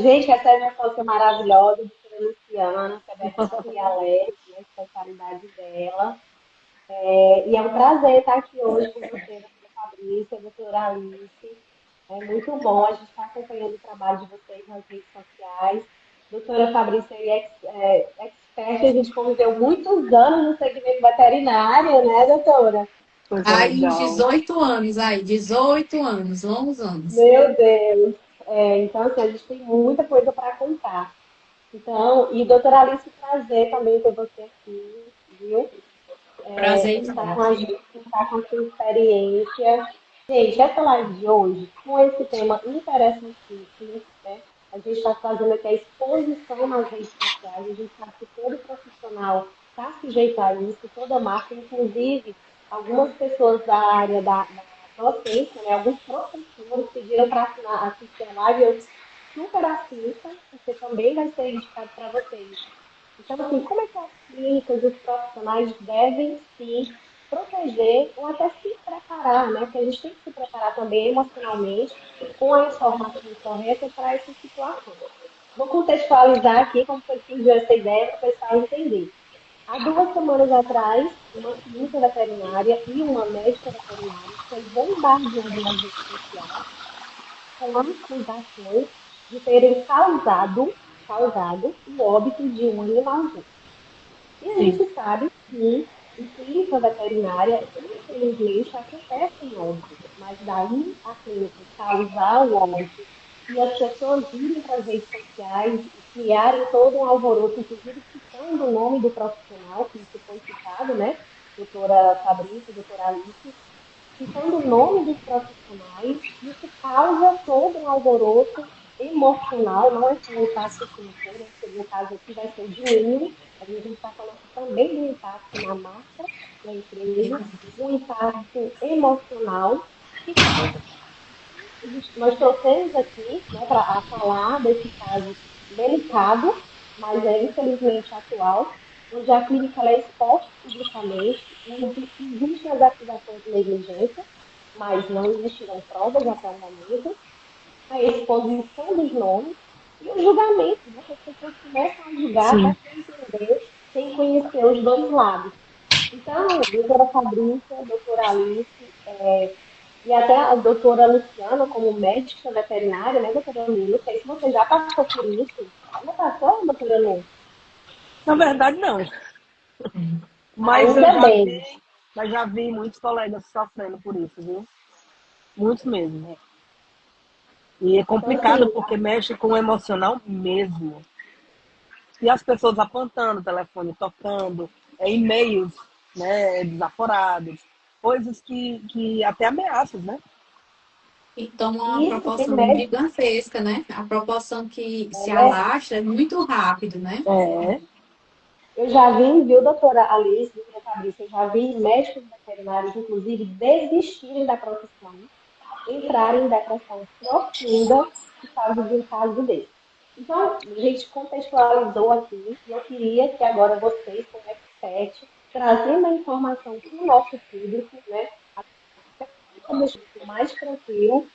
Gente, essa é minha sócia maravilhosa, a doutora Luciana, que é veterinária alérgica, né, a especialidade dela. E é um prazer estar aqui hoje com você, doutora Fabrícia, doutora Alice. É muito bom, a gente está acompanhando o trabalho de vocês nas redes sociais. Doutora Fabrícia é expert, a gente conviveu muitos anos no segmento veterinário, né, doutora? Coisa Aí, uns legal. 18 anos, aí, 18 anos, longos anos. Meu Deus! Então, assim, a gente tem muita coisa para contar. Então, e doutora Alice, prazer também ter você aqui, viu? Prazer Está com enorme. a gente, está com a sua experiência. Gente, essa live de hoje, com esse tema interessantíssimo, né? A gente está fazendo aqui a exposição nas redes sociais, a gente sabe que todo profissional está sujeito a isso, toda marca, inclusive algumas pessoas da área da docência, né? Alguns professores pediram para assistir a live, eu super assista, porque também vai ser indicado para vocês. Então, assim, como é que as clínicas e os profissionais devem se proteger ou até se preparar, né? Porque a gente tem que se preparar também emocionalmente com a informação correta para essa situação. Vou contextualizar aqui como foi que surgiu essa ideia para o pessoal entender. Há 2 semanas atrás, uma clínica veterinária e uma médica veterinária foi bombardeada nas redes sociais com acusações de terem causado o óbito de um animalzinho. E a Sim. gente sabe que em clínica veterinária, infelizmente, acontecem óbitos, mas daí a clínica causar o óbito e as pessoas irem para as redes sociais e criarem todo um alvoroço, inclusive citando o nome do profissional, que isso foi citado, né? Doutora Fabrício, doutora Alice, citando o nome dos profissionais, isso causa todo um alvoroço emocional, não é só um impacto financeiro, no caso aqui vai ser o dinheiro, mas a gente está falando também do impacto na marca da empresa, um impacto emocional que causa. Nós trouxemos aqui, né, para falar desse caso delicado, mas é infelizmente atual, onde a clínica ela é exposta publicamente, onde existem as acusações de negligência, mas não existiram provas até o momento, a exposição dos nomes e o julgamento, né, que as pessoas começam a julgar até Sim. sem entender, sem conhecer os dois lados. Então, doutora Fabrícia, doutora Alice, e até a doutora Luciana, como médica veterinária, né, doutora Lu? Não sei se você já passou por isso. Já passou, doutora Lu? Na verdade, não. Mas eu Ainda já vi, bem. mas já vi muitos colegas sofrendo por isso, viu? Muitos mesmo. E é Então, assim, complicado porque mexe com o emocional mesmo. E as pessoas apontando, telefone tocando, e-mails, né, desaforados, coisas que até ameaças, né? E toma uma isso tem proporção médico, gigantesca, né? A proporção que se né? alastra é muito rápido, né? É, Eu já vi, viu, doutora Alice, doutora Fabrícia, eu já vi médicos veterinários, inclusive, desistirem da profissão, entrarem em depressão profunda por causa de um caso desse. Então, a gente contextualizou aqui e eu queria que agora vocês, como expert, trazendo a informação para o nosso público, né, para deixar mais tranquilo,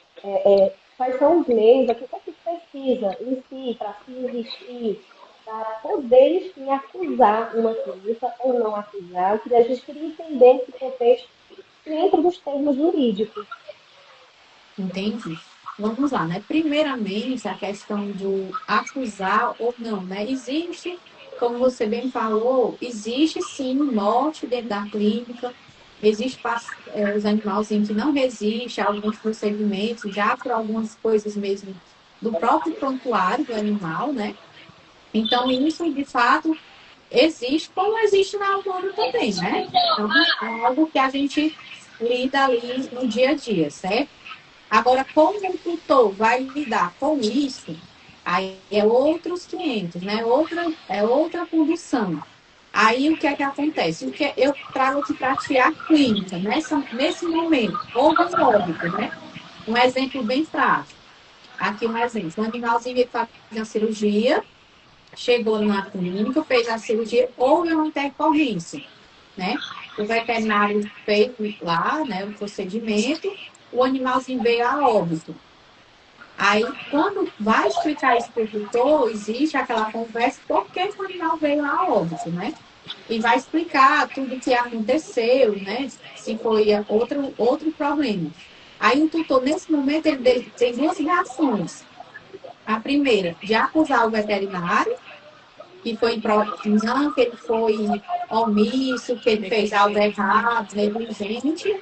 quais são os meios, o que é que precisa em si para se existir, para poder, enfim, acusar uma clínica ou não acusar. A gente queria entender esse contexto dentro dos termos jurídicos. Entendi. Vamos lá, né? Primeiramente, a questão do acusar ou não, né? Existe, como você bem falou, existe sim morte dentro da clínica, existe os animalzinhos que não resistem a alguns procedimentos, já por algumas coisas mesmo do próprio prontuário do animal, né? Então, isso, de fato, existe, como existe na altura também, né? Então, é algo que a gente lida ali no dia a dia, certo? Agora, como o tutor vai lidar com isso, aí é outros 500, né? É outra condução. Aí, o que é que acontece? O que eu trago aqui para ti a clínica, nesse momento, houve um óbito, né? Um exemplo bem prático. Aqui um exemplo. Um animalzinho veio fazer a cirurgia, chegou na clínica, fez a cirurgia, houve uma intercorrência, né? O veterinário fez lá, né, o procedimento, o animalzinho veio a óbito. Aí, quando vai explicar isso para o tutor, existe aquela conversa, por que o animal veio a óbito, né? E vai explicar tudo o que aconteceu, né? Se foi outro problema. Aí, o tutor, nesse momento, ele tem duas reações. A primeira, de acusar o veterinário, que foi não, que ele foi omisso, que ele fez algo errado, negligente,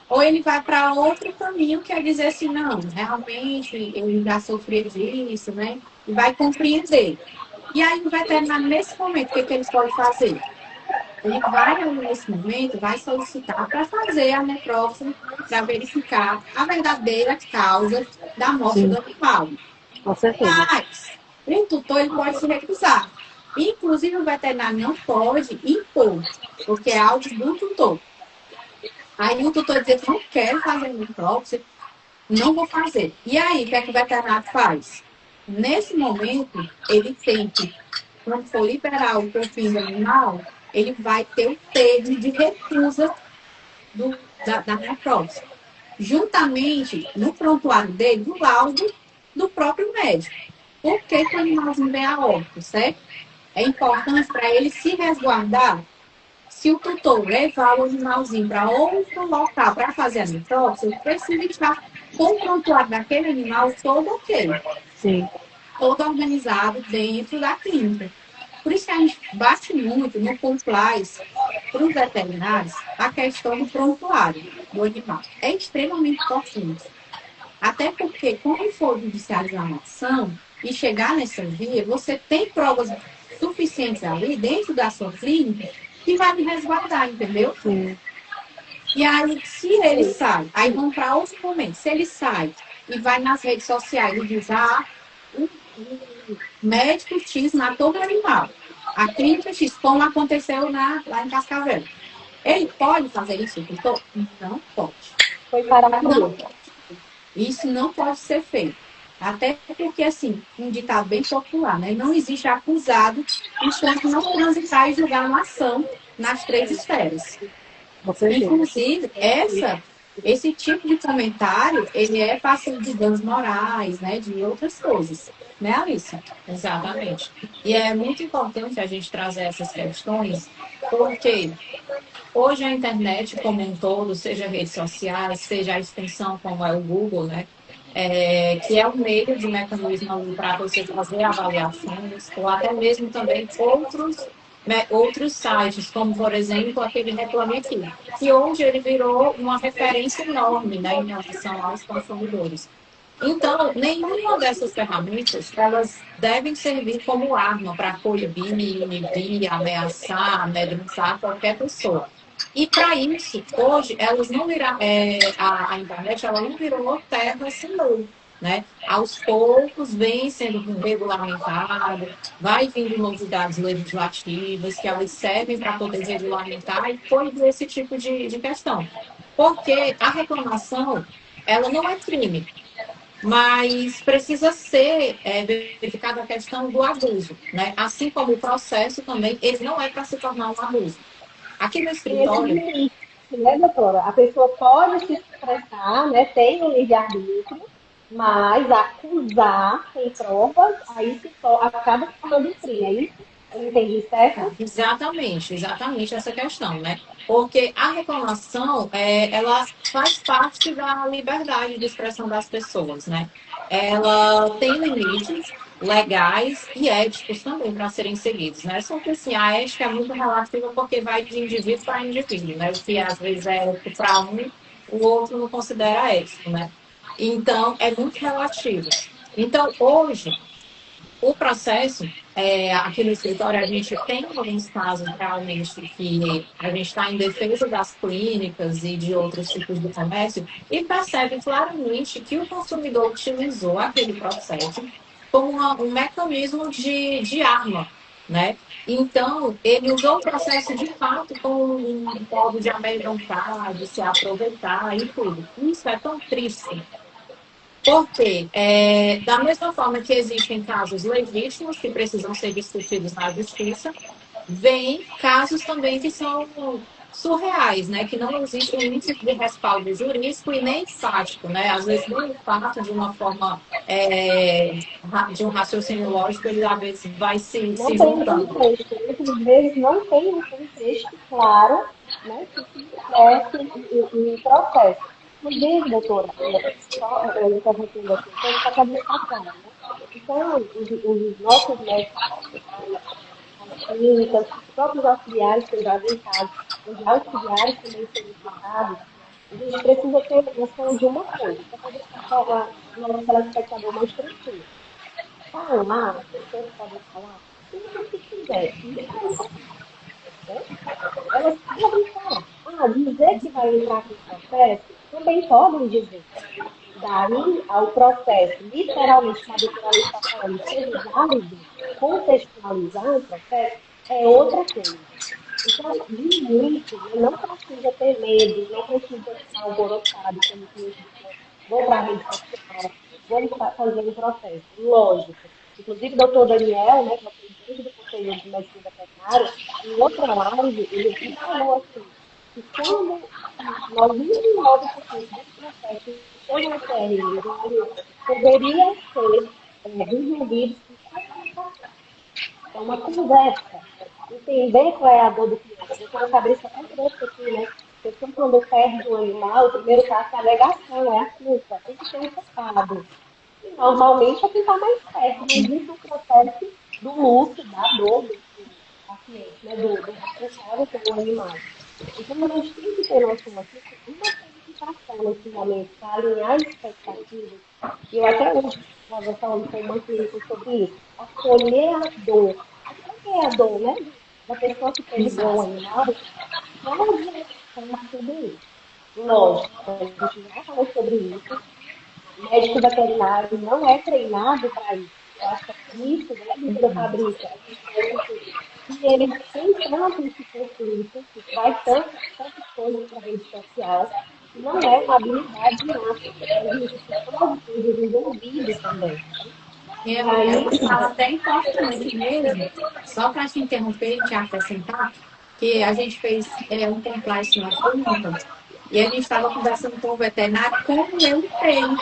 ou ele vai para outro caminho, que é dizer assim, não, realmente ele já sofreu disso, né? E vai compreender. E aí o veterinário, nesse momento, o que ele pode fazer? Ele vai, nesse momento, vai solicitar para fazer a necrópsia, para verificar a verdadeira causa da morte do animal. Com certeza. Mas o tutor ele pode se recusar. Inclusive, o veterinário não pode impor, porque é algo do tutor. Aí o tutor diz, não quero fazer necrópsia, não vou fazer. E aí, o que é que o veterinário faz? Nesse momento, ele tem que, quando for liberar o corpinho do animal, ele vai ter o termo de recusa da necrópsia. Juntamente, no prontuário dele, do laudo do próprio médico. Por que o animalzinho vem a óbito, certo? É importante para ele se resguardar. Se o tutor levar o animalzinho para outro local para fazer a necrópsia, ele precisa estar com o prontuário daquele animal todo ok. Sim. Todo organizado dentro da clínica. Por isso que a gente bate muito no compliance para os veterinários a questão do prontuário do animal. É extremamente importante. Até porque, quando for judicializar uma ação e chegar nessa via, você tem provas suficientes ali dentro da sua clínica que vai me resguardar, entendeu? Sim. E aí, se ele sai, aí vamos para outro momento, se ele sai e vai nas redes sociais e diz, o médico X matou o animal, a clínica X, como aconteceu lá em Cascavel. Ele pode fazer isso? Não pode. Foi parar Não pode. Isso não pode ser feito. Até porque, assim, um ditado bem popular, né? Não existe acusado enquanto não transitar e julgar uma ação nas três esferas. Inclusive, esse tipo de comentário, ele é passível de danos morais, né? De outras coisas. Né, Alice? Exatamente. E é muito importante a gente trazer essas questões, porque hoje a internet como um todo, seja redes sociais, seja a extensão como é o Google, né? Que é um meio de mecanismo para você fazer avaliações, ou até mesmo também outros sites, como por exemplo aquele Reclame Aqui, que hoje ele virou uma referência enorme, né, em relação aos consumidores. Então, nenhuma dessas ferramentas, elas devem servir como arma para coibir, inibir, ameaçar, amedrontar qualquer pessoa. E para isso, hoje, elas não viram, a internet ela não virou terra sem lei, né? Aos poucos vem sendo regulamentado, vai vindo novidades legislativas que elas servem para poder regulamentar e coibir esse tipo de questão. Porque a reclamação, ela não é crime, mas precisa ser verificada a questão do abuso, né? Assim como o processo também, ele não é para se tornar um abuso. Aqui no escritório... Né, doutora? A pessoa pode se expressar, né? Tem o livre-arbítrio, mas acusar sem provas, aí acaba se tornando crime, é isso? Eu entendi certo? Exatamente essa questão, né? Porque a reclamação, ela faz parte da liberdade de expressão das pessoas, né? Ela tem limites legais e éticos também para serem seguidos, né? Só que assim, a ética é muito relativa porque vai de indivíduo para indivíduo, né? O que às vezes é ético para um, o outro não considera ético, né? Então, é muito relativo. Então, hoje, o processo, aqui no escritório, a gente tem alguns casos realmente que a gente está em defesa das clínicas e de outros tipos de comércio e percebe claramente que o consumidor utilizou aquele processo como um mecanismo de arma, né? Então, ele usou o processo de fato como um modo de amedrontar, de se aproveitar e tudo. Isso é tão triste. Porque, da mesma forma que existem casos legítimos que precisam ser discutidos na justiça, vem casos também que são surreais, né? Que não existe um índice de respaldo jurídico e nem fático, né? Às vezes nem o fato de uma forma de um raciocínio lógico, ele às vezes vai Não se tem um juntando. contexto, muitas vezes não tem um contexto claro, né, que expresse o processo. Inclusive, doutora, só interrompendo aqui, então, só para deixar claro, né? Então, os nossos médicos, as clínicas, os próprios auxiliares, que eu já vi em casos, onde auxiliares também são implicados, a gente precisa ter noção de uma coisa, só para deixar o nosso telespectador mais tranquilo. Falar, as pessoas podem falar tudo o que quiser, literalmente, né? Elas podem falar. Ah, dizer que vai entrar com processo, também podem dizer. Daí ao processo, literalmente, como a doutora Alice está falando, ser válido, contextualizar o processo, é outra coisa. Então, limite, né? Não precisa ter medo, não precisa ficar alvoroçado quando o cliente disser, vou para a rede social, vamos fazer um processo. Lógico. Inclusive, o doutor Daniel, né, que é o presidente do Conselho de Medicina Veterinária, em outra live, ele falou assim, que quando 99% dos processos que chegam ao TRM do animal poderiam ser resolvidos com comunicação. É uma conversa. Entender qual é a dor do cliente. A doutora Fabrícia até trouxe aqui, né? Porque quando perde um animal, o primeiro passo é a alegação, é a culpa. Tem que ter um culpado. E normalmente é quem está mais perto, mas isso é um processo do luto, da dor do paciente, né? Do responsável pelo animal. Então, a gente tem que ter noção aqui que uma comunicação nesse momento para alinhar expectativas, e eu até hoje estava falando com uma clínica sobre isso, acolher a dor. Acolher a dor, né? Da pessoa que perdeu o Exato. animal, pode ajustar tudo isso. Lógico, a gente já falou sobre isso, médico veterinário não é treinado para isso. Eu acho que é por isso, né, doutora Fabrícia, a gente percebe que ele tem tanto esse conflito, que traz tantas coisas para a rede social, que não é uma habilidade nata. Existe psicólogos envolvidos também. Né? E É aí, uma fala até importante mesmo, só para te interromper e te acrescentar, que a gente fez um compliance na clínica e a gente estava conversando com o veterinário como ler o termo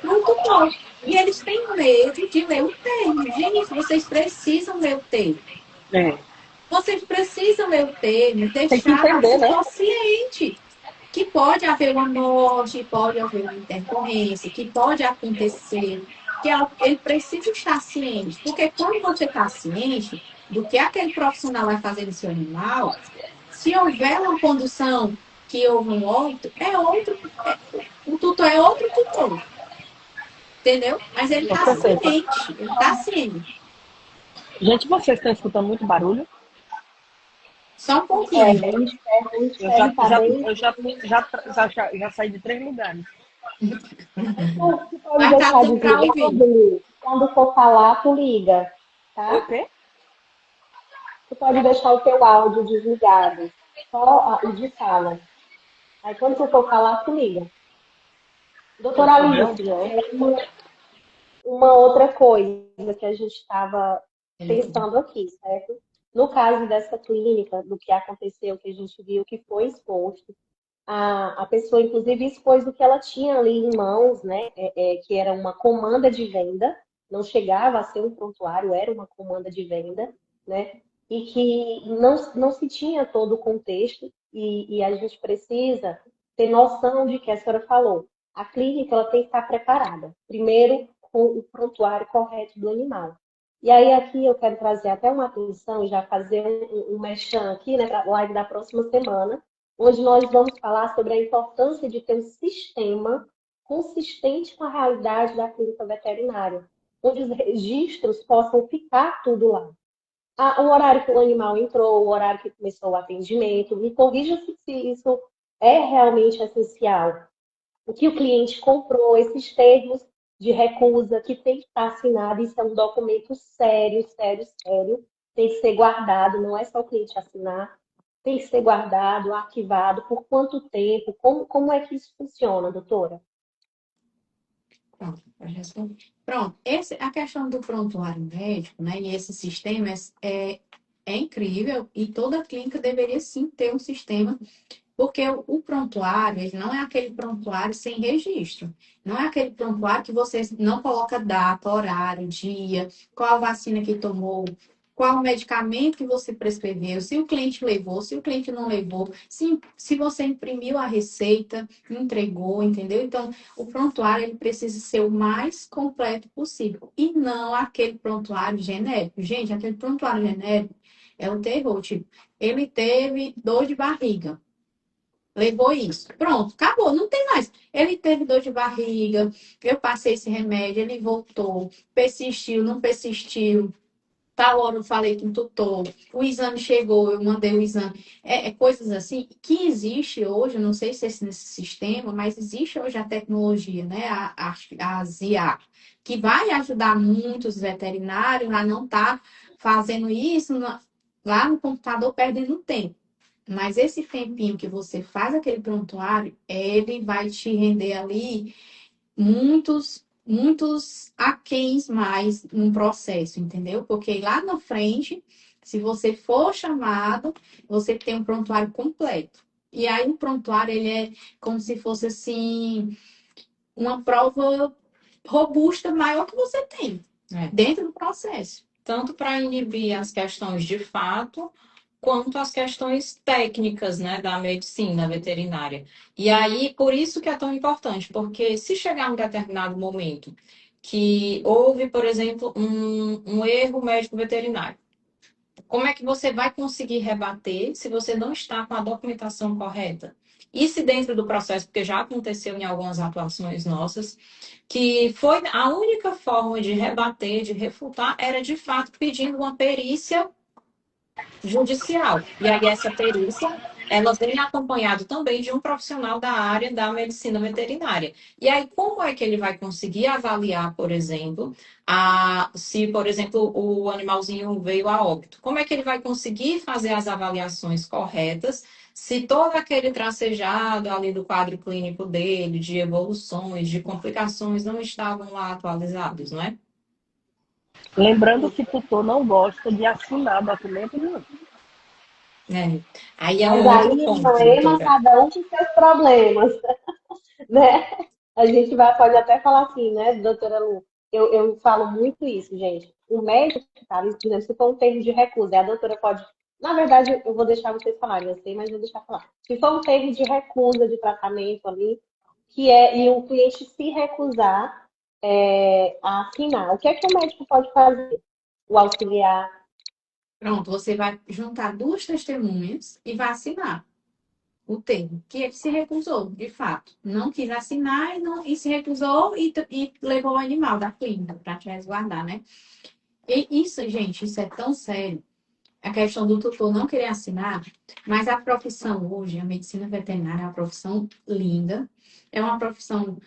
no tutor. E eles têm medo de ler o termo. Gente, vocês precisam ler o termo. É. Vocês precisam ler o termo, Tem que deixar a entender, né? pessoa ciente que pode haver uma morte, pode haver uma intercorrência, que pode acontecer, que ele precisa estar ciente. Porque quando você está ciente do que aquele profissional vai fazer no seu animal, se houver uma condução que houve um óbito, o tutor é outro tutor, entendeu? Mas ele Com está certeza. ciente, ele está ciente. Gente, vocês estão escutando muito barulho? Só um é, pouquinho. a gente Eu deve já, estar já, bem. eu já saí de 3 lugares. Tu pode Mas tá deixar dando para ouvir. desligado, quando for falar, tu liga, O tá? quê? Tu pode deixar o teu áudio desligado, só o de fala. Aí quando você for falar, tu liga. Deixa eu Doutora subir Alice, onde é. uma outra coisa que a gente estava pensando aqui, certo? No caso dessa clínica, do que aconteceu, que a gente viu que foi exposto, a pessoa, inclusive, expôs o que ela tinha ali em mãos, né? Que era uma comanda de venda, não chegava a ser um prontuário, era uma comanda de venda, né? E que não se tinha todo o contexto, e a gente precisa ter noção de que a senhora falou. A clínica ela tem que estar preparada. Primeiro, com o prontuário correto do animal. E aí, aqui eu quero trazer até uma atenção e já fazer um merchan aqui, né, para a live da próxima semana, onde nós vamos falar sobre a importância de ter um sistema consistente com a realidade da clínica veterinária, onde os registros possam ficar tudo lá. O horário que o animal entrou, o horário que começou o atendimento, me corrija se isso é realmente essencial. O que o cliente comprou, esses termos de recusa que tem que estar assinado, isso é um documento sério, sério, sério, tem que ser guardado, não é só o cliente assinar, tem que ser guardado, arquivado, por quanto tempo, como é que isso funciona, doutora? Pronto, pode responder. Pronto, a questão do prontuário médico, né, e esse sistema é incrível e toda clínica deveria sim ter um sistema, porque o prontuário, ele não é aquele prontuário sem registro. Não é aquele prontuário que você não coloca data, horário, dia, qual a vacina que tomou, qual o medicamento que você prescreveu, se o cliente levou, se o cliente não levou, se você imprimiu a receita, entregou, entendeu? Então, o prontuário ele precisa ser o mais completo possível e não aquele prontuário genérico. Gente, aquele prontuário genérico é o terror. Tipo, ele teve dor de barriga. Levou isso. Pronto, acabou, não tem mais. Ele teve dor de barriga, eu passei esse remédio, ele voltou, persistiu, não persistiu. Tal hora eu falei com o tutor, o exame chegou, eu mandei o exame. Coisas assim que existe hoje, eu não sei se é nesse sistema, mas existe hoje a tecnologia, né? A ZIA, que vai ajudar muitos veterinários a não estar fazendo isso lá no computador perdendo tempo. Mas esse tempinho que você faz aquele prontuário, ele vai te render ali muitos aquéns mais no processo, entendeu? Porque lá na frente, se você for chamado, você tem um prontuário completo. E aí o prontuário, ele é como se fosse assim, uma prova robusta maior que você tem dentro do processo. Tanto para inibir as questões de fato, quanto as questões técnicas, né, da medicina veterinária. E aí, por isso que é tão importante, porque se chegar um determinado momento que houve, por exemplo, um erro médico veterinário, como é que você vai conseguir rebater se você não está com a documentação correta? E se dentro do processo, porque já aconteceu em algumas atuações nossas, que foi a única forma de rebater, de refutar, era de fato pedindo uma perícia judicial. E aí essa perícia, ela vem acompanhado também de um profissional da área da medicina veterinária. E aí como é que ele vai conseguir avaliar, por exemplo, se, por exemplo, o animalzinho veio a óbito? Como é que ele vai conseguir fazer as avaliações corretas se todo aquele tracejado ali do quadro clínico dele, de evoluções, de complicações, não estavam lá atualizados, não é? Lembrando que tutor não gosta de assinar documento nenhum. Aí é Mas um outro aí, ponto, problema, doutora. cada um com seus problemas, né? A gente pode até falar assim, né, doutora Lu? Eu falo muito isso, gente. O médico, tá? Por exemplo, se for um termo de recusa, a doutora pode. Na verdade, eu vou deixar vocês falarem, eu sei, mas vou deixar falar. Se for um termo de recusa de tratamento ali, e o cliente se recusar a assinar, o que é que o médico pode fazer? O auxiliar. Pronto, você vai juntar duas testemunhas e vai assinar o termo, que ele se recusou, de fato. Não quis assinar e se recusou e levou o animal da clínica para te resguardar, né? E isso, gente, isso é tão sério. A questão do tutor não querer assinar, mas a profissão hoje, a medicina veterinária é uma profissão linda, é uma profissão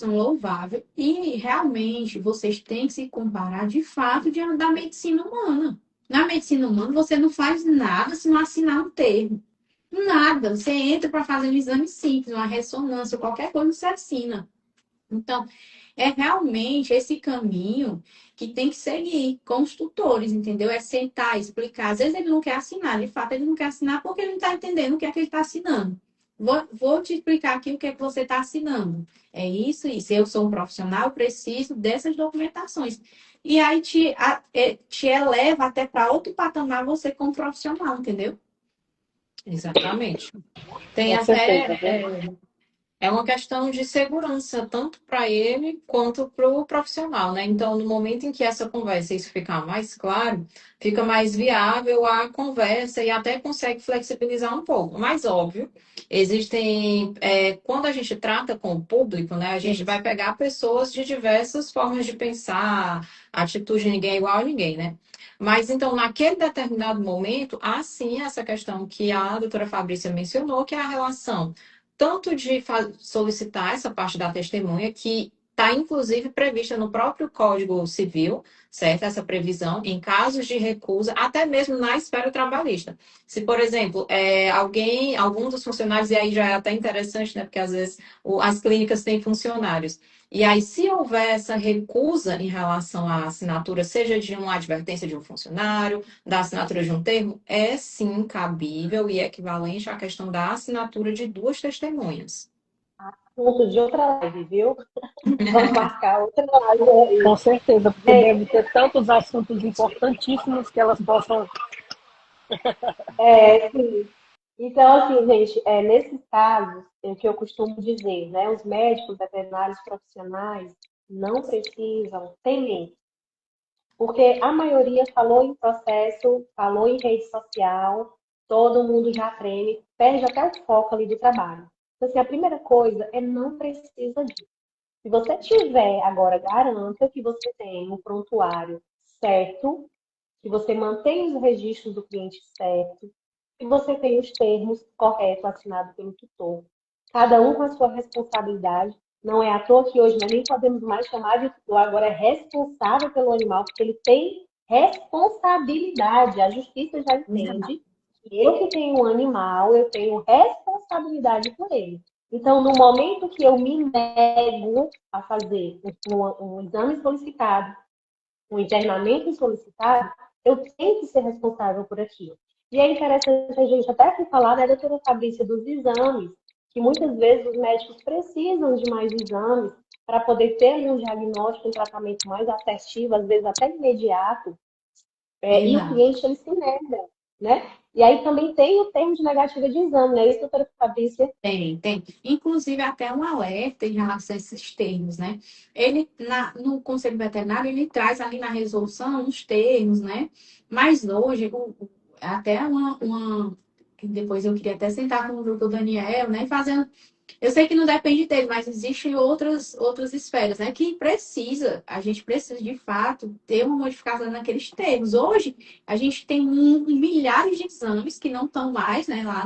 louvável e realmente vocês têm que se comparar de fato da medicina humana. Na medicina humana, você não faz nada se não assinar um termo. Nada. Você entra para fazer um exame simples, uma ressonância, qualquer coisa, você assina. Então, é realmente esse caminho que tem que seguir com os tutores, entendeu? É sentar, explicar. Às vezes ele não quer assinar, de fato ele não quer assinar porque ele não está entendendo o que é que ele está assinando. Vou te explicar aqui o que é que você está assinando. É isso, isso. Eu sou um profissional, preciso dessas documentações. E aí te eleva até para outro patamar você como profissional, entendeu? Exatamente. Tem Com certeza, até viu? é uma questão de segurança, tanto para ele quanto para o profissional, né? Então, no momento em que essa conversa isso ficar mais claro, fica mais viável a conversa e até consegue flexibilizar um pouco. Mas, óbvio, existem. Quando a gente trata com o público, né? A gente vai pegar pessoas de diversas formas de pensar, atitude ninguém é igual a ninguém, né? Mas, então, naquele determinado momento, há sim essa questão que a doutora Fabrícia mencionou, que é a relação tanto de solicitar essa parte da testemunha, que está inclusive prevista no próprio Código Civil, certo? Essa previsão em casos de recusa, até mesmo na esfera trabalhista. Se, por exemplo, algum dos funcionários, e aí já é até interessante, né? Porque às vezes as clínicas têm funcionários. E aí, se houver essa recusa em relação à assinatura, seja de uma advertência de um funcionário, da assinatura de um termo, é sim cabível e equivalente à questão da assinatura de duas testemunhas. Ponto de outra live, viu? Vamos marcar outra live aí. Com certeza, porque deve ter tantos assuntos importantíssimos que elas possam. Sim. Então, assim, gente, nesses casos, é o que eu costumo dizer, né? Os médicos, veterinários profissionais não precisam temer, porque a maioria falou em processo, falou em rede social, todo mundo já treme, perde até o foco ali do trabalho. Então, assim, a primeira coisa é não precisa disso. Se você tiver, agora, garanta que você tem um prontuário certo, que você mantém os registros do cliente certo, que você tem os termos corretos assinados pelo tutor. Cada um com a sua responsabilidade. Não é à toa que hoje nós nem podemos mais chamar de tutor, agora é responsável pelo animal, porque ele tem responsabilidade. A justiça já entende que eu que tenho um animal, eu tenho responsabilidade por ele. Então, no momento que eu me nego a fazer um exame solicitado, um internamento solicitado, eu tenho que ser responsável por aquilo. E é interessante a gente até aqui falar, né, doutora Fabrícia, dos exames, que muitas vezes os médicos precisam de mais exames para poder ter ali um diagnóstico, um tratamento mais assertivo, às vezes até imediato, e o cliente ele se nega, né? E aí também tem o termo de negativa de exame, né? Isso, doutora Fabrícia? Tem. Inclusive, até um alerta em relação a esses termos, né? Ele, no Conselho Veterinário, ele traz ali na resolução uns termos, né? Mas hoje, até que depois eu queria até sentar com o doutor Daniel, né? Fazendo. Eu sei que não depende dele, mas existem outras esferas, né? Que a gente precisa de fato ter uma modificação naqueles termos. Hoje, a gente tem milhares de exames que não estão mais, né? Lá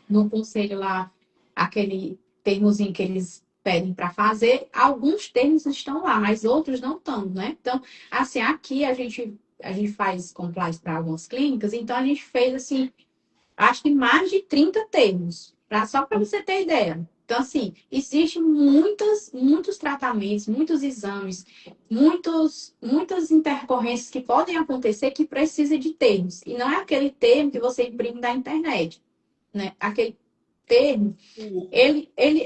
no conselho lá, aquele termozinho que eles pedem para fazer, alguns termos estão lá, mas outros não estão, né? Então, assim, aqui a gente faz compliance para algumas clínicas, então a gente fez, assim, acho que mais de 30 termos, só para você ter ideia. Então, assim, existem muitos tratamentos, muitos exames, muitas intercorrências que podem acontecer que precisa de termos. E não é aquele termo que você imprime da internet, né? Aquele termo,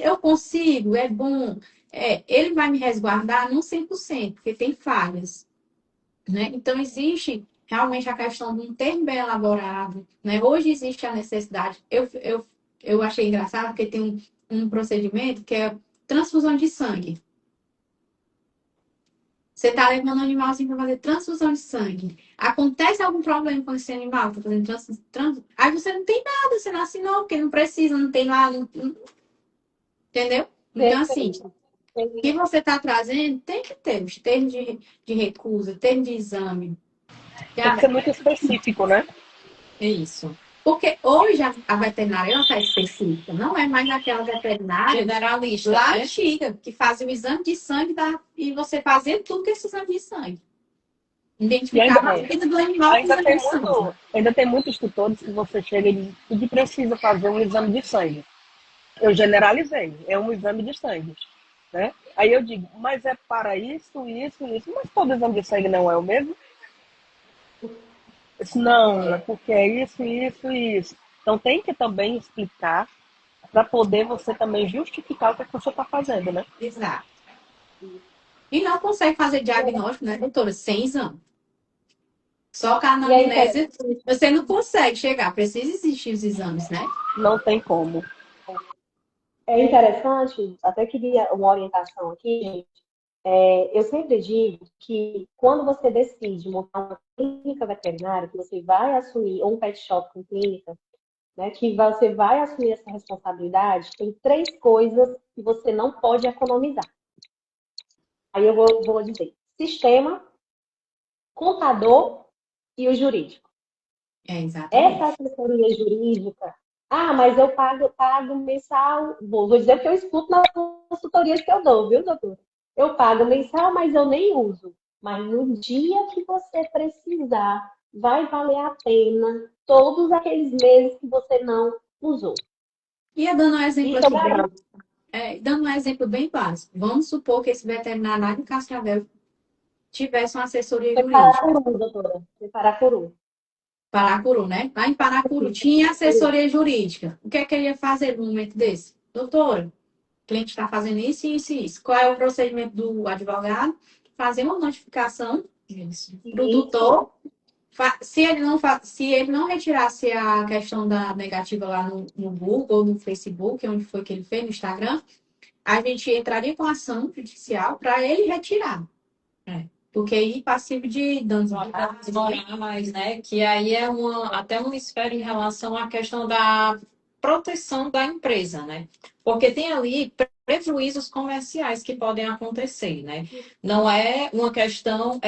eu consigo, é bom, ele vai me resguardar não 100% porque tem falhas, né? Então, existe realmente a questão de um termo bem elaborado, né? Hoje existe a necessidade, eu achei engraçado porque tem um procedimento que é transfusão de sangue. Você está levando um animal assim para fazer transfusão de sangue. Acontece algum problema com esse animal? Está fazendo Aí você não tem nada, você não assinou, porque não precisa, não tem lá. Entendeu? Então, assim, o que você está trazendo tem que ter os termos de recusa, termo de exame. Tem que ser muito específico, né? É isso. Porque hoje a veterinária ela está específica, não é mais aquela veterinária Generalista, lá né? antiga, que fazia o exame de sangue e você fazia tudo com esse exame de sangue. Identificava a vida do animal com exame de sangue. Ainda tem muitos tutores que você chega e diz que precisa fazer um exame de sangue. Eu generalizei, é um exame de sangue, né? Aí eu digo, mas é para isso, mas todo exame de sangue não é o mesmo? Não, é porque é isso. Então tem que também explicar para poder você também justificar o que você está fazendo, né? Exato. E não consegue fazer diagnóstico, né, doutora? Sem exame. Só com a anamnese, você não consegue chegar. Precisa existir os exames, né? Não tem como. É interessante, até queria uma orientação aqui, gente. Eu sempre digo que quando você decide montar uma clínica veterinária, que você vai assumir, ou um pet shop com clínica, né, que você vai assumir essa responsabilidade, tem 3 coisas que você não pode economizar. Aí eu vou dizer: sistema, contador e o jurídico. Exatamente. Essa assessoria jurídica, mas eu pago mensal, vou dizer que eu escuto nas consultorias que eu dou, viu, doutor? Eu pago mensal, mas eu nem uso. Mas no dia que você precisar, vai valer a pena todos aqueles meses que você não usou. E dando um exemplo Isso eu aqui garanto. dando um exemplo bem básico. Vamos supor que esse veterinário lá de Cascavel tivesse uma assessoria Foi jurídica. Paracuru, doutora. Foi Paracuru. Paracuru, né? Lá em Paracuru tinha assessoria jurídica. O que é que ele ia fazer no momento desse? Doutora, o cliente está fazendo isso, isso e isso. Qual é o procedimento do advogado? Fazer uma notificação para o Isso. tutor. Se ele não retirasse a questão da negativa lá no Google ou no Facebook, onde foi que ele fez, no Instagram, a gente entraria com ação judicial para ele retirar. Porque aí passivo de danos morais, Morais, né? Que aí é até uma esfera em relação à questão da proteção da empresa, né? Porque tem ali prejuízos comerciais que podem acontecer, né? Não é uma questão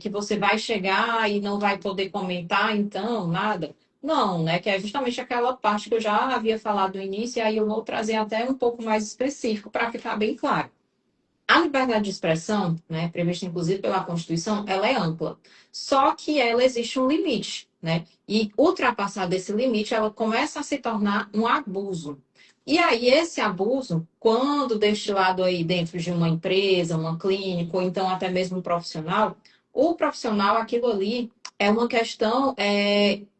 que você vai chegar e não vai poder comentar, então, nada. Não, né? Que é justamente aquela parte que eu já havia falado no início, e aí eu vou trazer até um pouco mais específico para ficar bem claro. A liberdade de expressão, né, prevista inclusive pela Constituição, ela é ampla. Só que ela existe um limite, né? E ultrapassado esse limite, ela começa a se tornar um abuso. E aí esse abuso, quando destilado aí dentro de uma empresa, uma clínica, ou então até mesmo um profissional, o profissional, aquilo ali é uma questão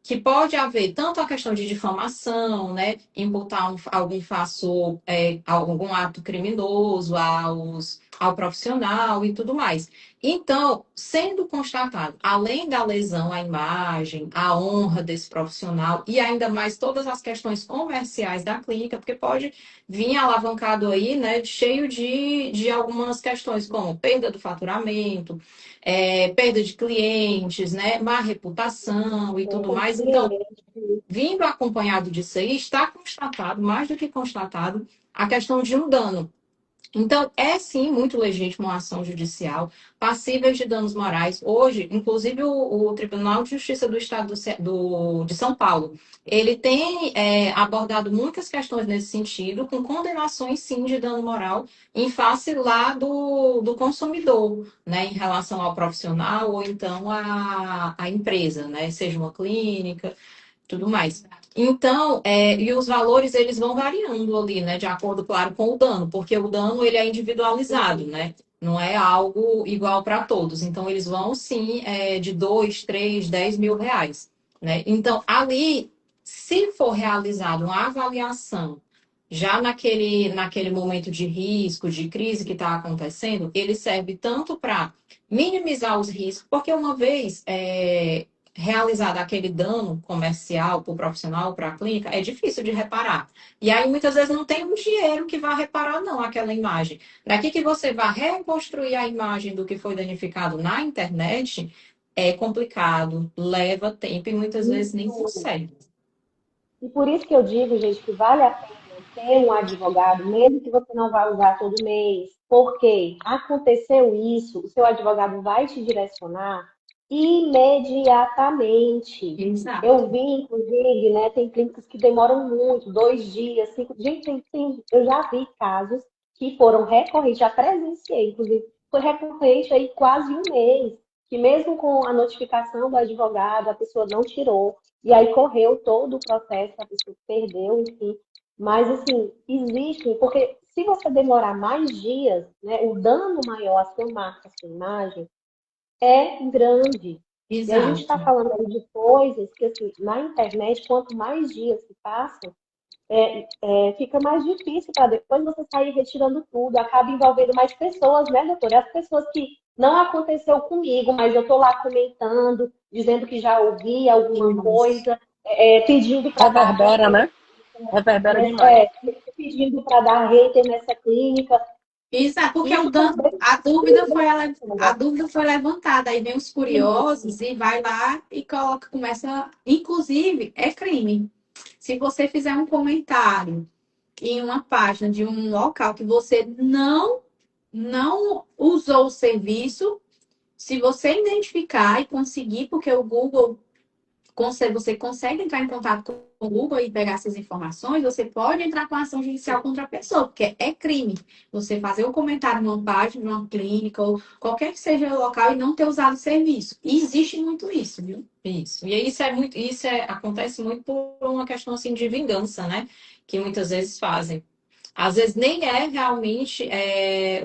que pode haver tanto a questão de difamação, né, imputar algum faço, algum ato criminoso ao profissional e tudo mais. Então, sendo constatado, além da lesão à imagem, à honra desse profissional e ainda mais todas as questões comerciais da clínica, porque pode vir alavancado aí, né, cheio de algumas questões como perda do faturamento, perda de clientes, né, má reputação e tudo mais. Então, vindo acompanhado disso aí, está constatado, mais do que constatado, a questão de um dano. Então, é sim muito legítimo uma ação judicial, passíveis de danos morais. Hoje, inclusive, o Tribunal de Justiça do Estado de São Paulo, ele tem abordado muitas questões nesse sentido, com condenações, sim, de dano moral em face lá do consumidor, né, em relação ao profissional ou então à empresa, né, seja uma clínica, tudo mais. Então, e os valores eles vão variando ali, né, de acordo, claro, com o dano, porque o dano ele é individualizado, né? Não é algo igual para todos. Então, eles vão sim de 2, 3, 10 mil reais, né? Então, ali, se for realizada uma avaliação já naquele momento de risco, de crise que está acontecendo, ele serve tanto para minimizar os riscos, porque uma vez realizado aquele dano comercial para o profissional, para a clínica, é difícil de reparar. E aí, muitas vezes, não tem um dinheiro que vá reparar, não, aquela imagem. Daqui que você vá reconstruir a imagem do que foi danificado na internet, é complicado, leva tempo e muitas vezes nem consegue. E por isso que eu digo, gente, que vale a pena ter um advogado, mesmo que você não vá usar todo mês, porque aconteceu isso, o seu advogado vai te direcionar imediatamente. Exato. Eu vi, inclusive, né, tem clínicas que demoram muito, 2 dias, 5 dias. Gente, eu já vi casos que foram recorrentes, já presenciei, inclusive, foi recorrente aí quase um mês, que mesmo com a notificação do advogado, a pessoa não tirou. E aí correu todo o processo, a pessoa perdeu, enfim. Mas, assim, existe, porque se você demorar mais dias, né, o dano maior à sua marca, à sua imagem, é grande. E a gente está Exato. falando aí de coisas que, assim, na internet, quanto mais dias se passam, fica mais difícil para depois você sair retirando tudo, acaba envolvendo mais pessoas, né, doutora? E as pessoas que não aconteceu comigo, mas eu estou lá comentando, dizendo que já ouvi alguma Isso. coisa, pedindo para dar Reverbera, hater, né? Reverbera nessa, demais. pedindo para dar hater nessa clínica. Exato, porque o Isso dano, também a dúvida foi levantada, aí vem os curiosos e vai lá e começa, inclusive, é crime. Se você fizer um comentário em uma página de um local que você não usou o serviço, se você identificar e conseguir, porque o Google você consegue entrar em contato com o Google e pegar essas informações, você pode entrar com ação judicial contra a pessoa, porque é crime. Você fazer um comentário numa página, numa clínica, ou qualquer que seja o local e não ter usado o serviço. E existe muito isso, viu? Isso. E aí acontece muito por uma questão assim de vingança, né? Que muitas vezes fazem. Às vezes nem é realmente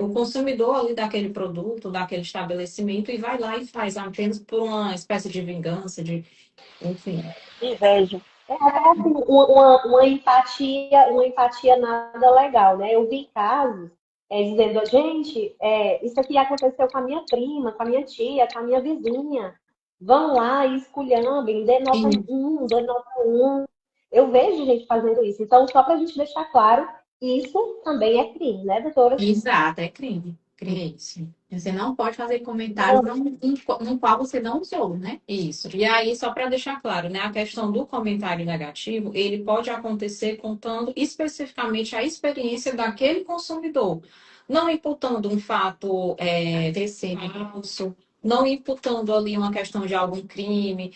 o consumidor ali daquele produto, daquele estabelecimento, e vai lá e faz apenas por uma espécie de vingança, enfim. Inveja. É até assim, uma empatia nada legal, né? Eu vi casos dizendo, gente, isso aqui aconteceu com a minha prima, com a minha tia, com a minha vizinha. Vão lá e esculhambem, dê nota um. Eu vejo gente fazendo isso. Então, só para a gente deixar claro, isso também é crime, né, doutora? Exato, é crime. Crime. Isso. Você não pode fazer comentário no qual você não usou, né? Isso. E aí, só para deixar claro, né, a questão do comentário negativo, ele pode acontecer contando especificamente a experiência daquele consumidor, não imputando um fato Terceiro. falso, não imputando ali uma questão de algum crime,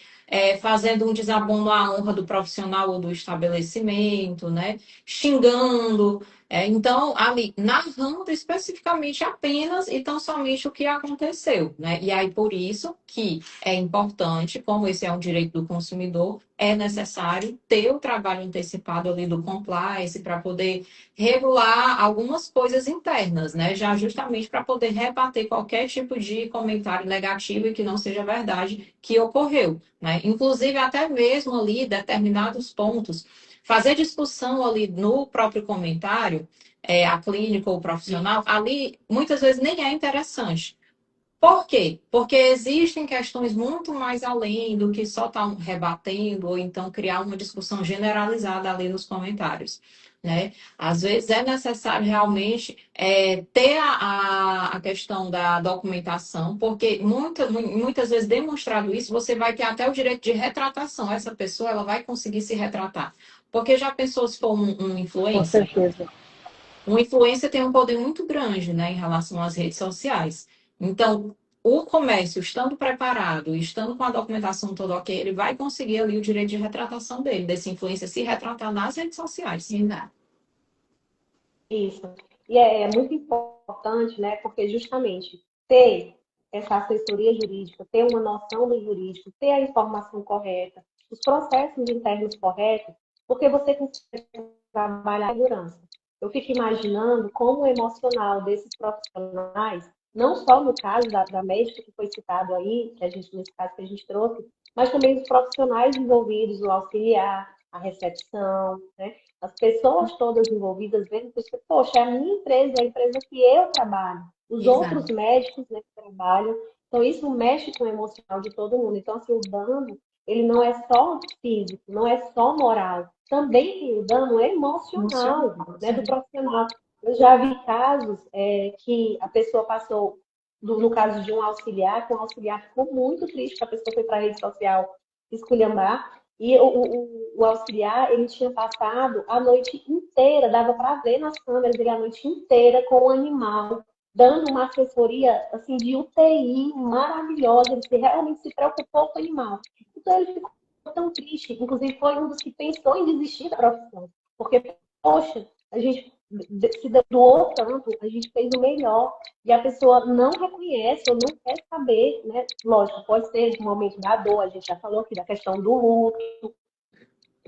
fazendo um desabono à honra do profissional ou do estabelecimento, né, xingando. Então, ali, narrando especificamente apenas e tão somente o que aconteceu, né? E aí, por isso que é importante, como esse é um direito do consumidor, é necessário ter o trabalho antecipado ali do compliance para poder regular algumas coisas internas, né? Já justamente para poder rebater qualquer tipo de comentário negativo e que não seja verdade que ocorreu, né? Inclusive, até mesmo ali determinados pontos, fazer discussão ali no próprio comentário, a clínica ou o profissional, ali muitas vezes nem é interessante. Por quê? Porque existem questões muito mais além do que só estar rebatendo ou então criar uma discussão generalizada ali nos comentários, né? Às vezes é necessário realmente ter a questão da documentação, porque muitas vezes demonstrado isso, você vai ter até o direito de retratação. Essa pessoa ela vai conseguir se retratar. Porque já pensou se for um Com influencer? certeza. Um influencer tem um poder muito grande, né, em relação às redes sociais. Então, o comércio, estando preparado, estando com a documentação toda ok, ele vai conseguir ali o direito de retratação dele, desse influencer se retratar nas redes sociais. Exato. Isso. E é muito importante, né? Porque justamente ter essa assessoria jurídica, ter uma noção do jurídico, ter a informação correta, os processos internos corretos, porque você consegue trabalhar a segurança. Eu fico imaginando como o emocional desses profissionais, não só no caso da médica que foi citado aí, que a gente, nesse caso que a gente trouxe, mas também os profissionais envolvidos, o auxiliar, a recepção, né? As pessoas todas envolvidas vendo que, poxa, é a minha empresa, é a empresa que eu trabalho, os outros Exato. médicos, né, que trabalham. Então, isso mexe com o emocional de todo mundo. Então, assim, o dano, ele não é só físico, não é só moral. Também tem o dano emocional, né, do profissional. Eu já vi casos que a pessoa passou, no caso de um auxiliar, que um auxiliar ficou muito triste, que a pessoa foi para a rede social esculhambar, e o auxiliar, ele tinha passado a noite inteira, dava para ver nas câmeras ele a noite inteira com o animal, dando uma assessoria assim, de UTI maravilhosa, ele realmente se preocupou com o animal. Então ele ficou tão triste, inclusive foi um dos que pensou em desistir da profissão, porque, poxa, a gente se doou tanto, a gente fez o melhor, e a pessoa não reconhece ou não quer saber, né? Lógico, pode ser no momento da dor, a gente já falou aqui da questão do luto,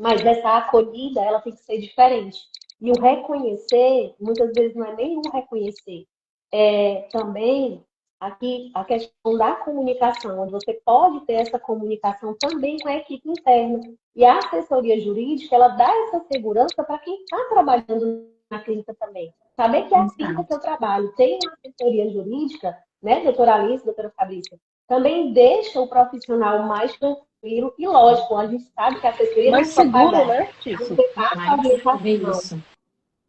mas essa acolhida, ela tem que ser diferente. E o reconhecer, muitas vezes não é nem o reconhecer, é também aqui a questão da comunicação, onde você pode ter essa comunicação também com a equipe interna. E a assessoria jurídica, ela dá essa segurança para quem está trabalhando na clínica também. Saber que a clínica que eu trabalho tem uma assessoria jurídica, né, doutora Alice, doutora Fabrícia, também deixa o profissional mais tranquilo e, lógico, a gente sabe que a assessoria não é Mais só seguro, pagar. né, Tício? Você passa a orientação. Isso.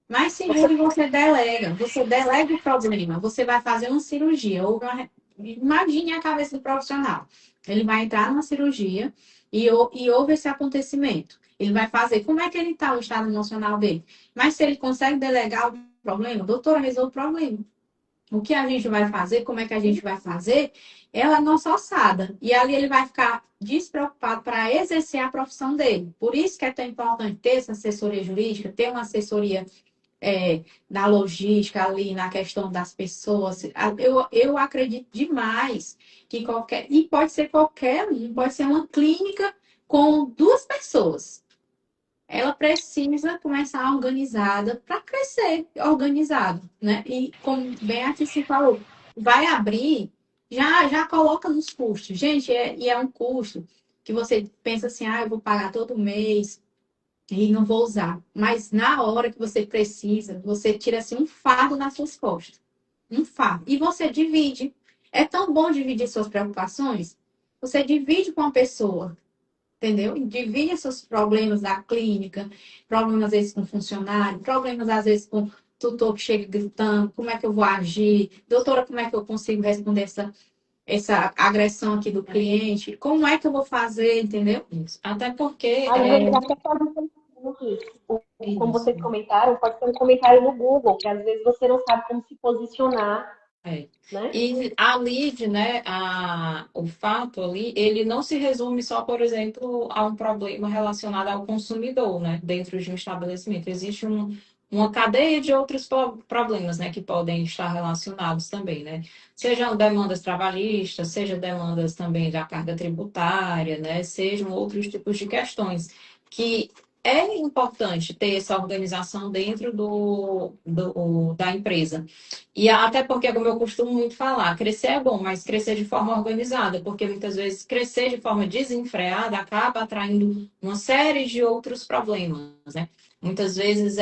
Mais seguro você delega. Você delega o problema. Você vai fazer uma cirurgia. Imagine a cabeça do profissional. Ele vai entrar numa cirurgia e houve esse acontecimento. Ele vai fazer. Como é que ele está, o estado emocional dele? Mas se ele consegue delegar o problema, doutora, resolve o problema. o que a gente vai fazer, como é que a gente vai fazer, é a nossa ossada. E ali ele vai ficar despreocupado para exercer a profissão dele. Por isso que é tão importante ter essa assessoria jurídica, ter uma assessoria na logística ali, na questão das pessoas. Eu acredito demais que qualquer... E pode ser qualquer um, pode ser uma clínica com 2 pessoas. Ela precisa começar organizada para crescer organizado, né? E como bem a Tici falou, vai abrir, já coloca nos custos. Gente, e é um custo que você pensa assim, eu vou pagar todo mês e não vou usar. Mas na hora que você precisa, você tira assim um fardo nas suas costas. Um fardo. E você divide. É tão bom dividir suas preocupações. Você divide com a pessoa. Entendeu? Divide seus problemas da clínica, problemas às vezes com funcionário, problemas às vezes com tutor que chega gritando, como é que eu vou agir? Doutora, como é que eu consigo responder essa agressão aqui do cliente? Como é que eu vou fazer, entendeu? Isso. Até porque Às vezes até pode ser como vocês comentaram, pode ser um comentário no Google, que às vezes você não sabe como se posicionar, né? E a lead, né, o fato ali, ele não se resume só, por exemplo, a um problema relacionado ao consumidor, né, dentro de um estabelecimento. Existe uma cadeia de outros problemas, né, que podem estar relacionados também, né? Sejam demandas trabalhistas, sejam demandas também da carga tributária, né, sejam outros tipos de questões que é importante ter essa organização dentro da empresa. E até porque, como eu costumo muito falar, crescer é bom, mas crescer de forma organizada, porque muitas vezes crescer de forma desenfreada acaba atraindo uma série de outros problemas, né? Muitas vezes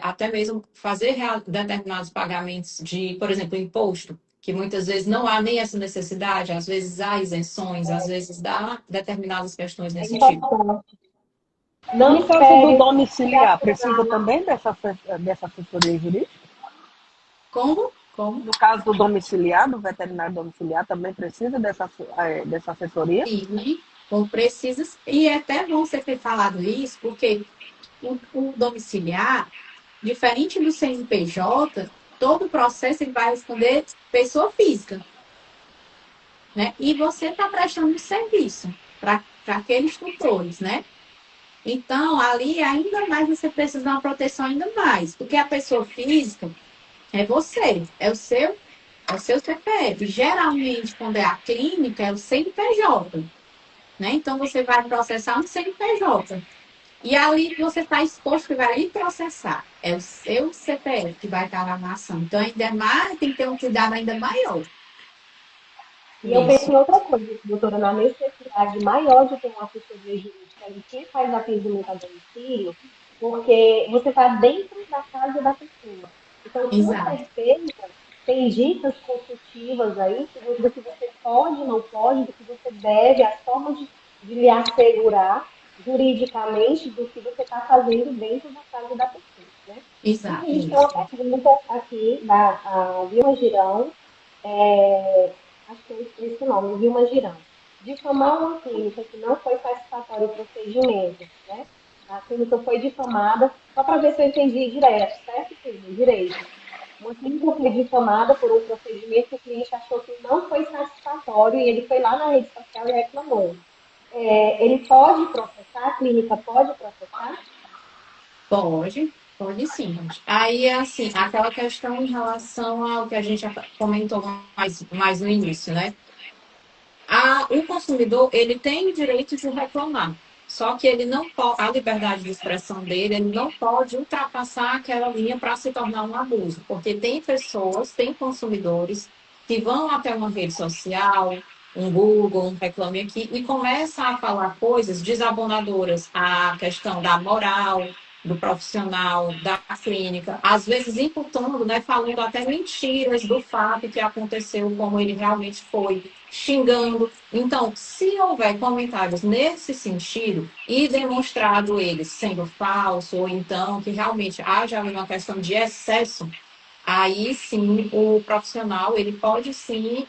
até mesmo fazer determinados pagamentos de, por exemplo, imposto, que muitas vezes não há nem essa necessidade, às vezes há isenções, às vezes dá determinadas questões É nesse tipo. importante. No caso do domiciliar, precisa também dessa assessoria jurídica? Como? No caso do domiciliar, do veterinário domiciliar, também precisa dessa assessoria? Sim, ou precisa. E é até bom você ter falado isso, porque o domiciliar, diferente do CNPJ, todo o processo ele vai responder pessoa física, né? E você está prestando um serviço para aqueles tutores, né? Então, ali ainda mais você precisa de uma proteção ainda mais, porque a pessoa física é você, é o seu CPF. Geralmente, quando é a clínica, é o CNPJ, né? Então, você vai processar um CNPJ. E ali você está exposto que vai lhe processar. É o seu CPF que vai estar lá na ação. Então, ainda mais, tem que ter um cuidado ainda maior. E eu penso em outra coisa, doutora, na necessidade maior de ter uma assessoria jurídica de quem faz atendimento a domicílio, porque você está dentro da casa da pessoa. Então, com Exato. certeza, tem dicas consultivas aí do que você pode, não pode, do que você deve, as formas de lhe assegurar juridicamente do que você está fazendo dentro da casa da pessoa, né? E a Exato. gente tem uma pergunta aqui da Vilma Girão, acho que é esse nome, Vilma Girão. Difamar uma clínica que não foi satisfatório o procedimento, né? A clínica foi difamada, só para ver se eu entendi direto, certo, filho? Direito. Uma clínica foi difamada por um procedimento que o cliente achou que não foi satisfatório e ele foi lá na rede social e reclamou. Ele pode processar? A clínica pode processar? Pode sim. Aí é assim, aquela questão em relação ao que a gente já comentou mais no início, né? O consumidor, ele tem o direito de reclamar, só que ele não pode, a liberdade de expressão dele, ele não pode ultrapassar aquela linha para se tornar um abuso, porque tem pessoas, tem consumidores que vão até uma rede social, um Google, um Reclame Aqui, e começam a falar coisas desabonadoras à questão da moral, do profissional, da clínica, às vezes imputando, né, falando até mentiras do fato que aconteceu, como ele realmente foi, xingando. Então, se houver comentários nesse sentido e demonstrado eles sendo falso, ou então que realmente haja uma questão de excesso, aí sim o profissional ele pode sim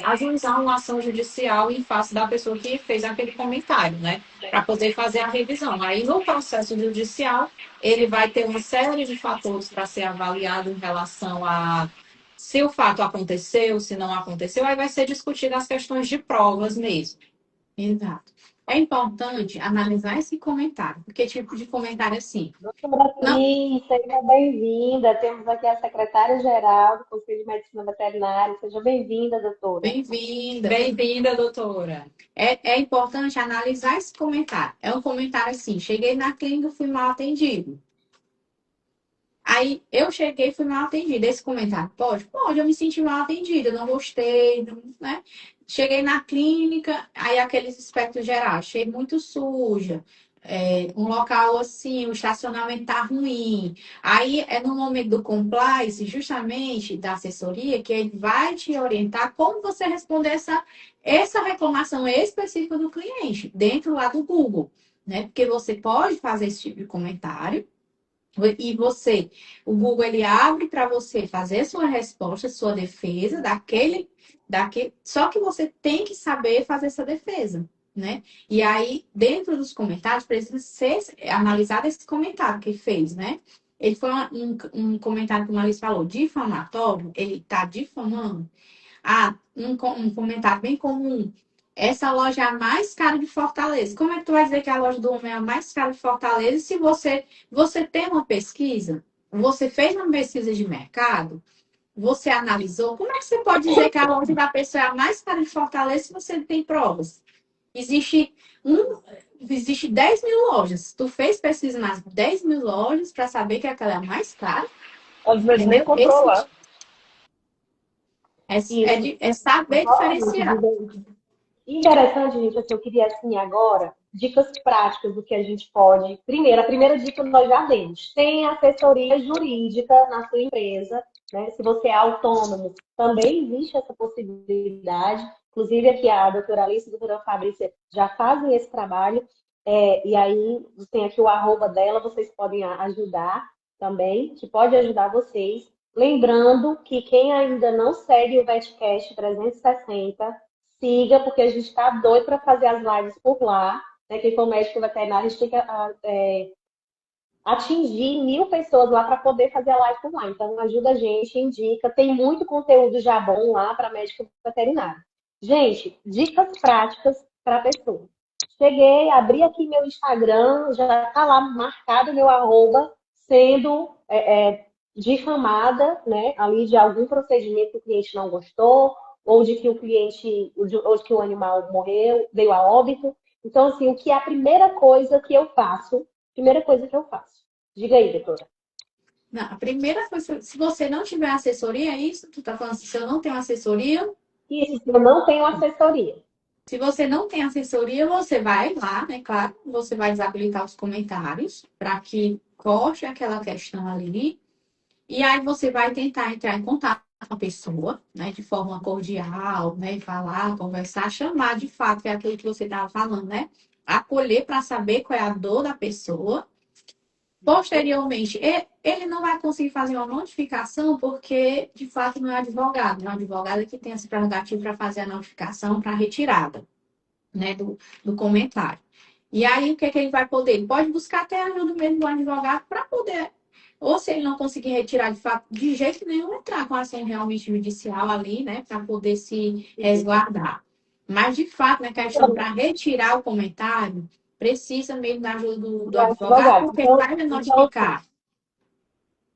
ajuizar uma ação judicial em face da pessoa que fez aquele comentário, né? Para poder fazer a revisão. Aí no processo judicial ele vai ter uma série de fatores para ser avaliado em relação Se o fato aconteceu, se não aconteceu, aí vai ser discutido as questões de provas mesmo. Exato. É importante analisar esse comentário. Porque tipo de comentário assim? Doutora Não, Cris, seja bem-vinda. Temos aqui a secretária-geral do Conselho de Medicina Veterinária. Seja bem-vinda, doutora. bem-vinda. Bem-vinda, doutora. É importante analisar esse comentário. É um comentário assim: cheguei na clínica, fui mal atendido. Aí eu cheguei e fui mal atendida. Esse comentário pode? Pode, eu me senti mal atendida, não gostei, né? Cheguei na clínica, aí aqueles aspectos gerais, achei muito suja, um local assim, o estacionamento tá ruim. Aí é no momento do compliance, justamente da assessoria, que ele vai te orientar como você responder essa reclamação específica do cliente, dentro lá do Google, né? Porque você pode fazer esse tipo de comentário. E você, o Google ele abre para você fazer sua resposta, sua defesa só que você tem que saber fazer essa defesa, né? E aí, dentro dos comentários, precisa ser analisado esse comentário que fez, né? Ele foi um comentário que o Maurício falou, difamatório, ele está difamando. Um comentário bem comum. Essa loja é a mais cara de Fortaleza. Como é que tu vai dizer que a loja do homem é a mais cara de Fortaleza se você tem uma pesquisa? Você fez uma pesquisa de mercado? Você analisou? Como é que você pode dizer que a loja da pessoa é a mais cara de Fortaleza se você não tem provas? Existe um, existe 10 mil lojas. Tu fez pesquisa nas 10 mil lojas para saber que aquela é a mais cara? Às vezes nem Entendeu? comprou lá. Isso. É saber diferenciar. Interessante, gente, assim, eu queria, assim, agora, dicas práticas do que a gente pode. Primeiro, a primeira dica nós já demos. Tem assessoria jurídica na sua empresa, né? Se você é autônomo, também existe essa possibilidade. Inclusive, aqui a doutora Alice e a doutora Fabrícia já fazem esse trabalho. E aí, tem aqui o arroba dela, vocês podem ajudar também, que pode ajudar vocês. Lembrando que quem ainda não segue o VetCast 360, siga, porque a gente está doido para fazer as lives por lá. Né? Quem for médico veterinário, a gente tem que atingir 1.000 pessoas lá para poder fazer a live por lá. Então, ajuda a gente, indica. Tem muito conteúdo já bom lá para médico veterinário. Gente, dicas práticas para a pessoa. Cheguei, abri aqui meu Instagram, já está lá marcado meu arroba, sendo difamada, né, ali de algum procedimento que o cliente não gostou, ou de que o cliente, ou de que o animal morreu, veio a óbito. Então, assim, o que é a primeira coisa que eu faço? Primeira coisa que eu faço. Diga aí, doutora. Não, a primeira coisa, se você não tiver assessoria, é isso? Tu tá falando assim, se eu não tenho assessoria? Isso, eu não tenho assessoria. Se você não tem assessoria, você vai lá, né? Claro, você vai desabilitar os comentários para que corte aquela questão ali. E aí você vai tentar entrar em contato com a pessoa, né? De forma cordial, né? Falar, conversar, chamar de fato, que é aquilo que você estava falando, né? Acolher para saber qual é a dor da pessoa. Posteriormente, ele não vai conseguir fazer uma notificação porque, de fato, não é advogado. Não é advogado que tem essa prerrogativa para fazer a notificação para retirada, né, do comentário. E aí, o que é que ele vai poder? Ele pode buscar até a ajuda mesmo do advogado para poder, ou se ele não conseguir retirar de fato, de jeito nenhum, entrar com ação realmente judicial ali, né, para poder se resguardar. Mas, de fato, na questão para retirar o comentário, precisa mesmo da ajuda do Do advogado, advogado. porque ele vai me notificar.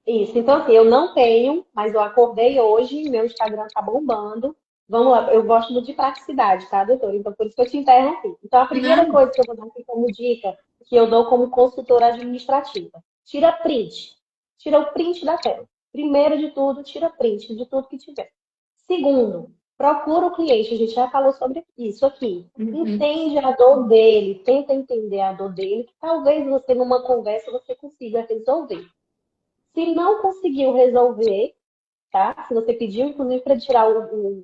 Isso. Então, assim, eu não tenho, mas eu acordei hoje, meu Instagram tá bombando. Vamos lá, eu gosto muito de praticidade, tá, doutora? Então, por isso que eu te interrompi. Então, a primeira Não, coisa que eu vou dar aqui como dica, que eu dou como consultora administrativa, tira print. Tira o print da tela. Primeiro de tudo, tira print de tudo que tiver. Segundo, procura o cliente, a gente já falou sobre isso aqui. Entende a dor dele, tenta entender a dor dele, que talvez você, numa conversa, você consiga resolver. Se não conseguiu resolver, tá? Se você pediu, inclusive, para tirar o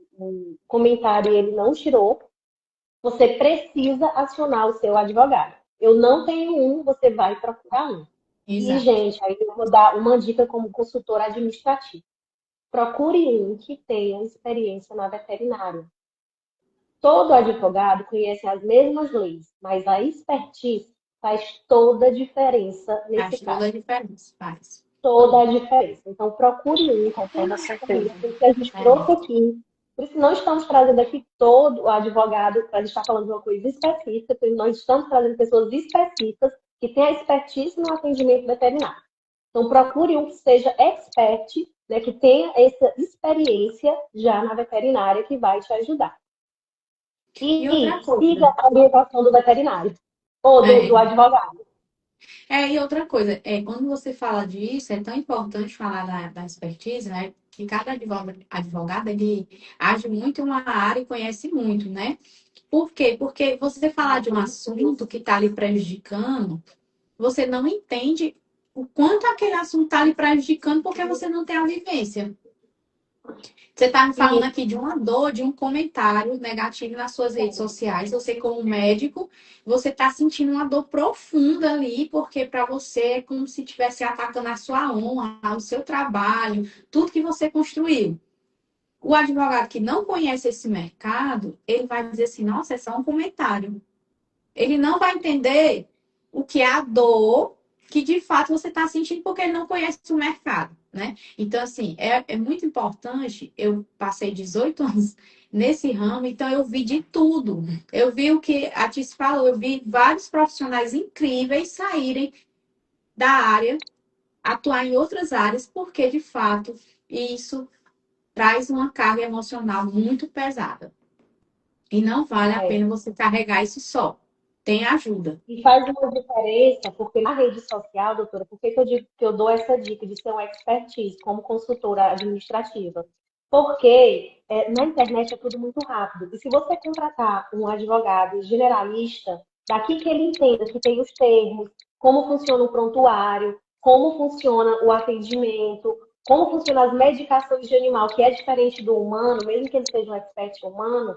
comentário e ele não tirou, você precisa acionar o seu advogado. Eu não tenho um, você vai procurar um. E, exato. gente, aí eu vou dar uma dica como consultora administrativa. Procure um que tenha experiência na veterinária. Todo advogado conhece as mesmas leis, mas a expertise faz toda a diferença nesse Faz toda caso. a diferença, faz. toda a diferença. Então, procure um, Com toda certeza. porque a gente trouxe aqui. Por isso, não estamos trazendo aqui todo o advogado para estar falando de uma coisa específica, porque nós estamos trazendo pessoas específicas que têm a expertise no atendimento veterinário. Então, procure um que seja expert, né, que tenha essa experiência já na veterinária que vai te ajudar. E outra E coisa. siga a orientação do veterinário ou do advogado. E outra coisa, quando você fala disso, é tão importante falar da expertise, né? Que cada advogado, ele age muito em uma área e conhece muito, né? Por quê? Porque você falar de um assunto que está lhe prejudicando, você não entende o quanto aquele assunto está lhe prejudicando porque você não tem a vivência. Você está me falando aqui de uma dor, de um comentário negativo nas suas redes sociais. Você, como médico, você está sentindo uma dor profunda ali, porque para você é como se estivesse atacando a sua honra, o seu trabalho, tudo que você construiu. O advogado que não conhece esse mercado, ele vai dizer assim, nossa, é só um comentário. Ele não vai entender o que é a dor que de fato você está sentindo porque ele não conhece o mercado, né? Então, assim, é muito importante. Eu passei 18 anos nesse ramo, então eu vi de tudo. Eu vi o que a Tis falou, eu vi vários profissionais incríveis saírem da área, atuar em outras áreas, porque de fato isso traz uma carga emocional muito pesada. E não vale a pena você carregar isso só. Tem ajuda. E faz uma diferença, porque na rede social, doutora, por que eu digo que eu dou essa dica de ser um expertise como consultora administrativa? Porque na internet é tudo muito rápido. E se você contratar um advogado generalista, daqui que ele entenda que tem os termos, como funciona o prontuário, como funciona o atendimento, como funcionam as medicações de animal, que é diferente do humano, mesmo que ele seja um expert humano,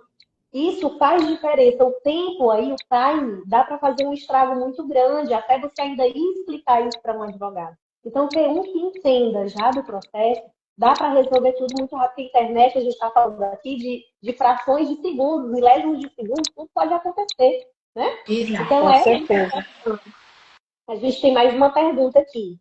isso faz diferença. O tempo aí, o time, dá para fazer um estrago muito grande, até você ainda ir explicar isso para um advogado. Então, ter um que entenda já do processo, dá para resolver tudo muito rápido. A internet, a gente está falando aqui de frações de segundos, milésimos de segundos, tudo pode acontecer, né? Exato. Então, Com certeza. a gente tem mais uma pergunta aqui.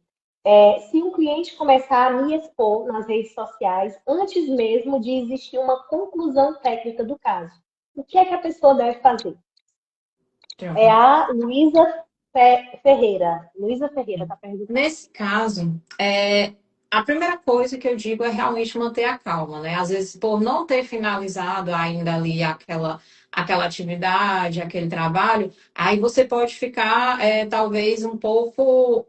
Se um cliente começar a me expor nas redes sociais antes mesmo de existir uma conclusão técnica do caso, o que é que a pessoa deve fazer? É a Luísa Ferreira. Luísa Ferreira está perguntando. Nesse caso, a primeira coisa que eu digo é realmente manter a calma, né? Às vezes, por não ter finalizado ainda ali aquela atividade, aquele trabalho, aí você pode ficar, talvez, um pouco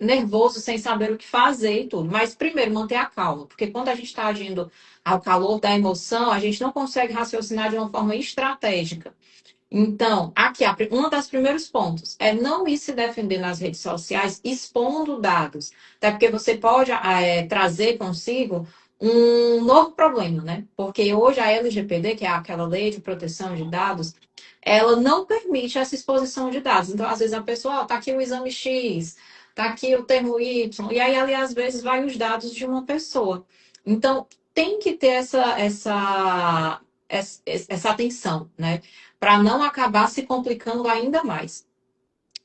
nervoso, sem saber o que fazer e tudo. Mas, primeiro, manter a calma, porque quando a gente está agindo ao calor da emoção, a gente não consegue raciocinar de uma forma estratégica. Então, aqui, um dos primeiros pontos é não ir se defender nas redes sociais expondo dados. Até porque você pode trazer consigo um novo problema, né? Porque hoje a LGPD, que é aquela lei de proteção de dados, ela não permite essa exposição de dados. Então, às vezes a pessoa, tá aqui o exame X, tá aqui o termo Y, e aí ali às vezes vai os dados de uma pessoa. Então, tem que ter essa atenção, né? Para não acabar se complicando ainda mais.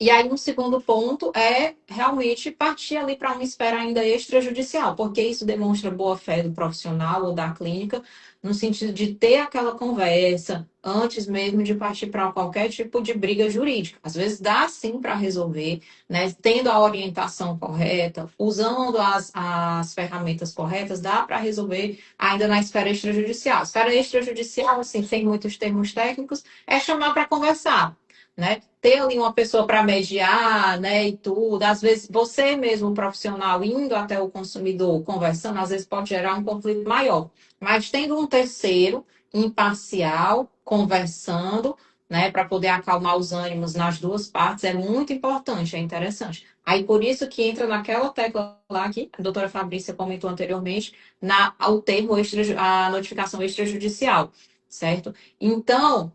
E aí, um segundo ponto é realmente partir ali para uma esfera ainda extrajudicial, porque isso demonstra boa-fé do profissional ou da clínica, no sentido de ter aquela conversa antes mesmo de partir para qualquer tipo de briga jurídica. Às vezes dá sim para resolver, né? Tendo a orientação correta, usando as ferramentas corretas, dá para resolver ainda na esfera extrajudicial. Esfera extrajudicial, assim, sem muitos termos técnicos, é chamar para conversar, né? Ter ali uma pessoa para mediar, né, e tudo. Às vezes, você mesmo, profissional, indo até o consumidor, conversando, às vezes pode gerar um conflito maior. Mas tendo um terceiro, imparcial, conversando, né, para poder acalmar os ânimos nas duas partes, é muito importante, é interessante. Aí, por isso que entra naquela tecla lá que a doutora Fabrícia comentou anteriormente, o termo a notificação extrajudicial, certo? Então,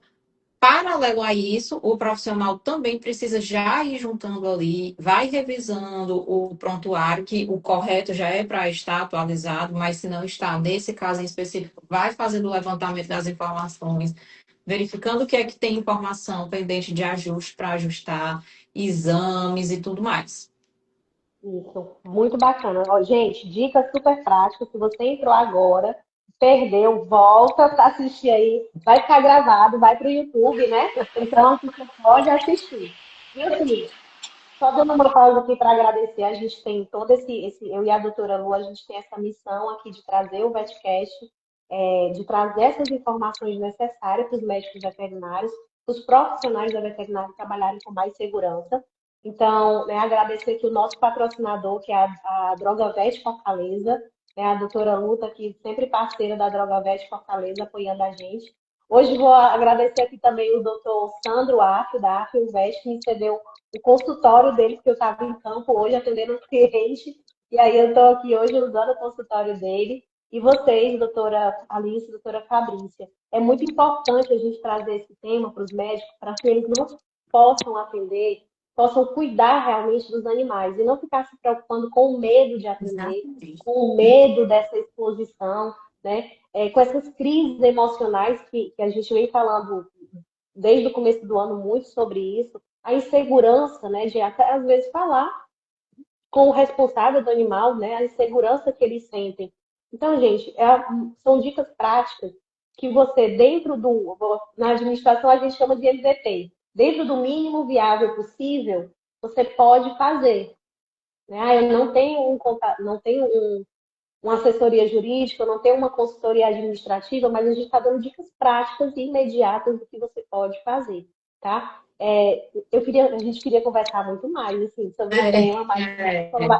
paralelo a isso, o profissional também precisa já ir juntando ali, vai revisando o prontuário, que o correto já é para estar atualizado, mas se não está, nesse caso em específico, vai fazendo o levantamento das informações, verificando o que é que tem informação pendente de ajuste para ajustar, exames e tudo mais. Isso, muito bacana. Ó, gente, dica super prática. Se você entrou agora, perdeu, volta para assistir aí. Vai ficar gravado, vai para o YouTube, né? Então, você pode assistir. E assim, só dando uma pausa aqui para agradecer, a gente tem todo eu e a doutora Lu, a gente tem essa missão aqui de trazer o VetCast, de trazer essas informações necessárias para os médicos veterinários, para os profissionais da veterinária trabalharem com mais segurança. Então, né, agradecer aqui o nosso patrocinador, que é a Drogavet Fortaleza, né, a doutora Lu tá aqui, sempre parceira da Drogavet Fortaleza, apoiando a gente. Hoje vou agradecer aqui também o doutor Sandro Arco, da Arco Vet, que me cedeu o consultório dele, porque eu estava em campo hoje atendendo um cliente, e aí eu estou aqui hoje usando o consultório dele. E vocês, doutora Alice, doutora Fabrícia, é muito importante a gente trazer esse tema para os médicos, para que eles não possam atender, possam cuidar realmente dos animais, e não ficar se preocupando com o medo de atender, Exatamente. com o medo dessa exposição, né? Com essas crises emocionais que a gente vem falando desde o começo do ano muito sobre isso, a insegurança, né, de até às vezes falar com o responsável do animal, né, a insegurança que eles sentem. Então, gente, são dicas práticas que você, na administração a gente chama de MVP, dentro do mínimo viável possível, você pode fazer. Né? Eu não tenho não tenho uma assessoria jurídica, eu não tenho uma consultoria administrativa, mas a gente está dando dicas práticas e imediatas do que você pode fazer, tá? A gente queria conversar muito mais, assim, sobre o tema, mas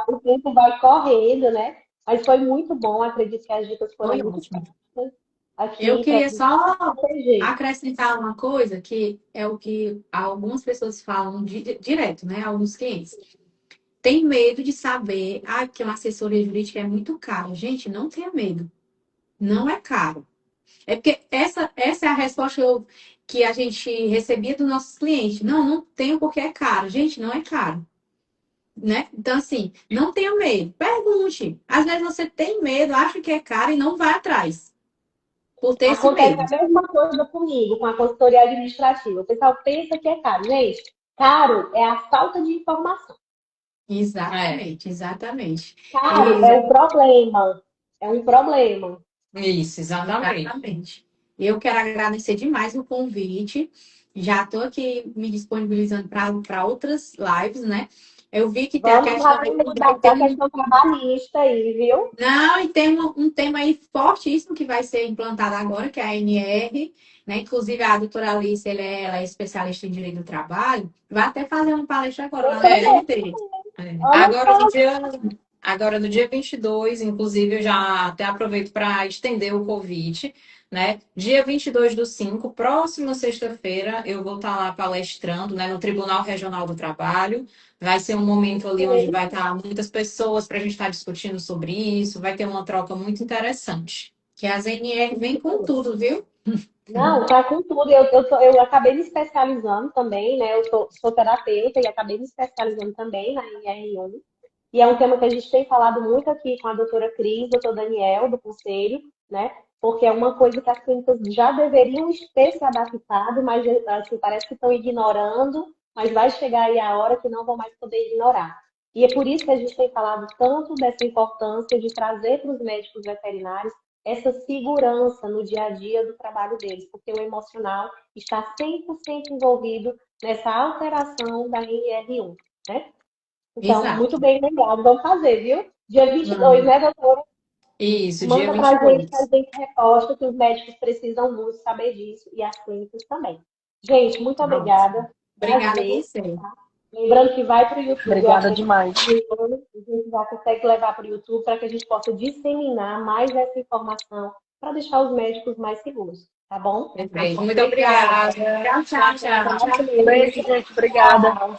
o tempo vai correndo, né? Mas foi muito bom, acredito que as dicas foram Foi muito ótimo. práticas Eu aqui para queria só proteger. acrescentar uma coisa que é o que algumas pessoas falam direto, né? Alguns clientes. Tem medo de saber, que uma assessoria jurídica é muito caro. Gente, não tenha medo. Não é caro. É porque essa é a resposta que a gente recebia dos nossos clientes. Não, não tenho porque é caro. Gente, não é caro. Né? Então, assim, não tenha medo. Pergunte. Às vezes você tem medo, acha que é caro e não vai atrás. Por ter esse Acontece medo. a mesma coisa comigo, com a consultoria administrativa. O pessoal pensa que é caro. Gente, caro é a falta de informação. Exatamente, exatamente. Caro é o problema. É um problema. Isso, exatamente. Exatamente. Eu quero agradecer demais o convite. Já estou aqui me disponibilizando para outras lives, né? Eu vi que tem a Vamos questão lá aí, da questão trabalhista aí, viu? não, e tem um tema aí fortíssimo que vai ser implantado agora, que é a ANR, né? Inclusive a doutora Alice, ela é especialista em direito do trabalho, vai até fazer uma palestra agora Eu lá no também. GT. Olha só. Agora, no dia 22, inclusive, eu já até aproveito para estender o convite, né? Dia 22/5, próxima sexta-feira, eu vou estar lá palestrando, né, no Tribunal Regional do Trabalho. Vai ser um momento ali onde vai estar muitas pessoas para a gente estar discutindo sobre isso. Vai ter uma troca muito interessante. Que a ZNR vem com tudo, viu? Não, tá com tudo. Eu acabei me especializando também, né? Sou terapeuta e acabei me especializando também na NR1. E é um tema que a gente tem falado muito aqui com a doutora Cris, doutor Daniel, do Conselho, né? Porque é uma coisa que as clínicas já deveriam ter se adaptado, mas assim, parece que estão ignorando, mas vai chegar aí a hora que não vão mais poder ignorar. E é por isso que a gente tem falado tanto dessa importância de trazer para os médicos veterinários essa segurança no dia a dia do trabalho deles, porque o emocional está 100% envolvido nessa alteração da NR1, né? Então, muito Exato. bem lembrado. Vamos fazer, viu? Dia 22, Vamos. né, doutora? Isso, dia Manda vinte e pra gente que a dois. gente reposta, que os médicos precisam muito saber disso e as clínicas também. Gente, muito Tá ótimo. obrigada. Obrigada a Prazer. você. Lembrando que vai para o YouTube, eu Obrigada acredito demais. que a gente já consegue levar para o YouTube para que a gente possa disseminar mais essa informação para deixar os médicos mais seguros, tá bom? Perfeito. Muito obrigada. Tchau, tchau, tchau. Tchau, Beijo, gente. Obrigada. tchau.